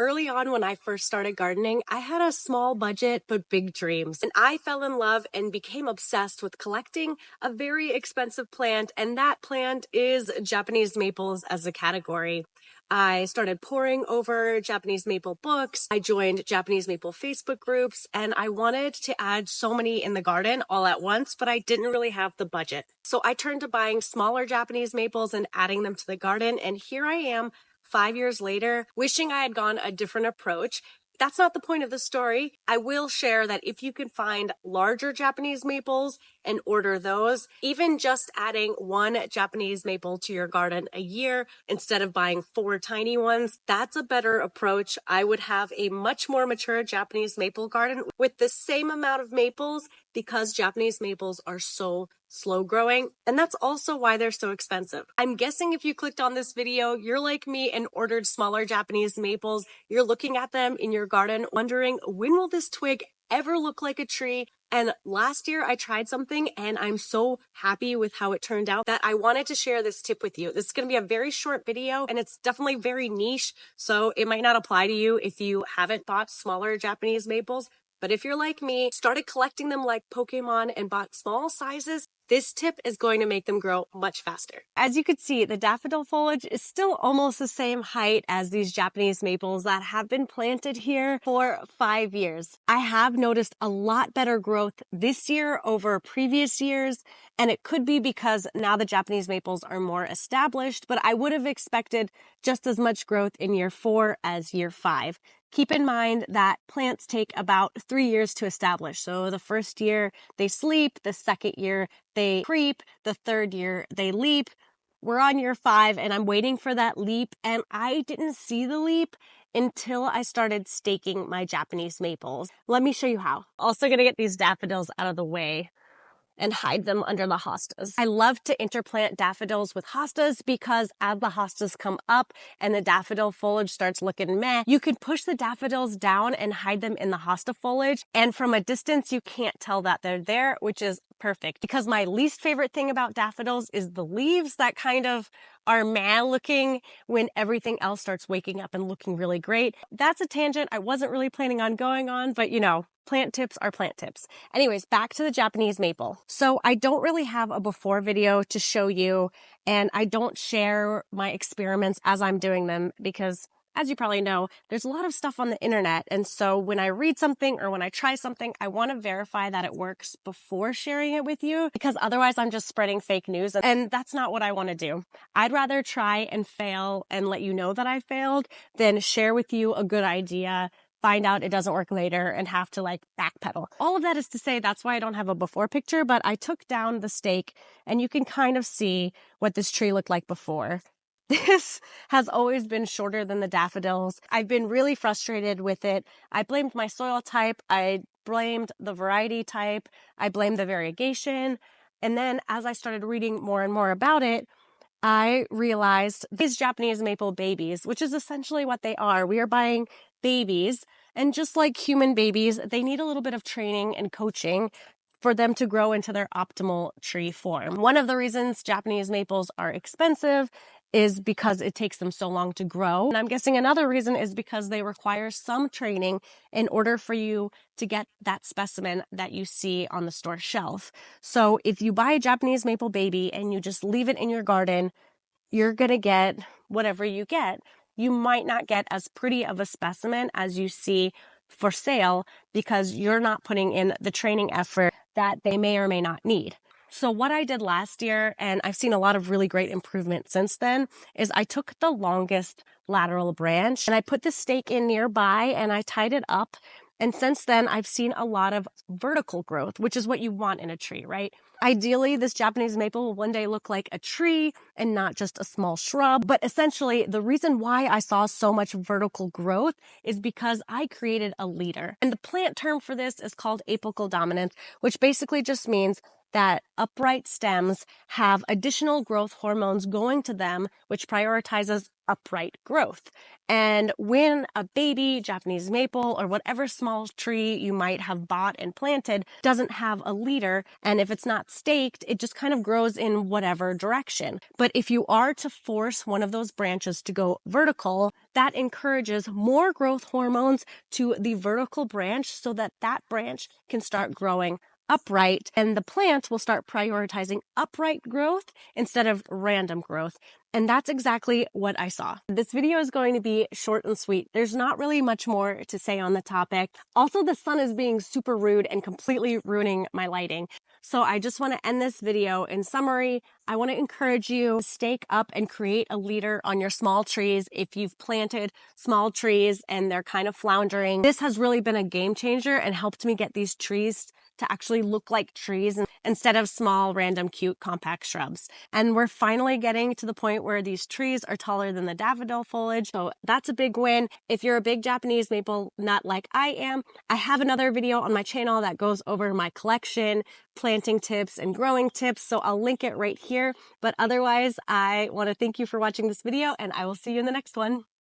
Early on when I first started gardening, I had a small budget but big dreams. And I fell in love and became obsessed with collecting a very expensive plant, and that plant is Japanese maples as a category. I started poring over Japanese maple books. I joined Japanese maple Facebook groups, and I wanted to add so many in the garden all at once, but I didn't really have the budget. So I turned to buying smaller Japanese maples and adding them to the garden, and here I am 5 years later, wishing I had gone a different approach. That's not the point of the story. I will share that if you can find larger Japanese maples and order those, even just adding one Japanese maple to your garden a year instead of buying 4 tiny ones, that's a better approach. I would have a much more mature Japanese maple garden with the same amount of maples because Japanese maples are so slow growing, and that's also why they're so expensive. I'm guessing if you clicked on this video, you're like me and ordered smaller Japanese maples. You're looking at them in your garden, wondering, when will this twig ever look like a tree? And last year I tried something and I'm so happy with how it turned out that I wanted to share this tip with you. This is going to be a very short video and it's definitely very niche, so it might not apply to you if you haven't bought smaller Japanese maples. But if you're like me, started collecting them like Pokemon and bought small sizes, this tip is going to make them grow much faster. As you can see, the daffodil foliage is still almost the same height as these Japanese maples that have been planted here for 5 years. I have noticed a lot better growth this year over previous years, and it could be because now the Japanese maples are more established, but I would have expected just as much growth in year 4 as year 5. Keep in mind that plants take about 3 years to establish. So the first year they sleep, the second year they creep, the third year they leap. We're on year 5 and I'm waiting for that leap, and I didn't see the leap until I started staking my Japanese maples. Let me show you how. Also gonna get these daffodils out of the way and hide them under the hostas. I love to interplant daffodils with hostas because as the hostas come up and the daffodil foliage starts looking meh, you can push the daffodils down and hide them in the hosta foliage, and from a distance you can't tell that they're there, which is perfect. Because my least favorite thing about daffodils is the leaves that kind of are meh looking when everything else starts waking up and looking really great. That's a tangent I wasn't really planning on going on, but you know, plant tips are plant tips. Anyways, back to the Japanese maple. So I don't really have a before video to show you, and I don't share my experiments as I'm doing them because, as you probably know, there's a lot of stuff on the internet. And so when I read something or when I try something, I want to verify that it works before sharing it with you, because otherwise I'm just spreading fake news. And that's not what I want to do. I'd rather try and fail and let you know that I failed than share with you a good idea, find out it doesn't work later, and have to like backpedal. All of that is to say that's why I don't have a before picture, but I took down the stake and you can kind of see what this tree looked like before. This has always been shorter than the daffodils. I've been really frustrated with it. I blamed my soil type. I blamed the variety type. I blamed the variegation. And then as I started reading more and more about it, I realized these Japanese maple babies, which is essentially what they are. We are buying babies, and just like human babies, they need a little bit of training and coaching for them to grow into their optimal tree form. One of the reasons Japanese maples are expensive is because it takes them so long to grow. And I'm guessing another reason is because they require some training in order for you to get that specimen that you see on the store shelf. So if you buy a Japanese maple baby and you just leave it in your garden, you're gonna get whatever you get. You might not get as pretty of a specimen as you see for sale because you're not putting in the training effort that they may or may not need. So what I did last year, and I've seen a lot of really great improvement since then, is I took the longest lateral branch and I put the stake in nearby and I tied it up. And since then, I've seen a lot of vertical growth, which is what you want in a tree, right? Ideally, this Japanese maple will one day look like a tree and not just a small shrub. But essentially, the reason why I saw so much vertical growth is because I created a leader. And the plant term for this is called apical dominance, which basically just means that upright stems have additional growth hormones going to them, which prioritizes upright growth. And when a baby Japanese maple or whatever small tree you might have bought and planted doesn't have a leader, and if it's not staked, it just kind of grows in whatever direction. But if you are to force one of those branches to go vertical, that encourages more growth hormones to the vertical branch so that that branch can start growing upright, and the plant will start prioritizing upright growth instead of random growth. And that's exactly what I saw. This video is going to be short and sweet. There's not really much more to say on the topic. Also, the sun is being super rude and completely ruining my lighting. So I just want to end this video. In summary, I want to encourage you to stake up and create a leader on your small trees. If you've planted small trees and they're kind of floundering, this has really been a game changer and helped me get these trees to actually look like trees instead of small, random, cute, compact shrubs. And we're finally getting to the point where these trees are taller than the daffodil foliage. So that's a big win. If you're a big Japanese maple nut like I am, I have another video on my channel that goes over my collection, planting tips and growing tips. So I'll link it right here. But otherwise, I want to thank you for watching this video and I will see you in the next one.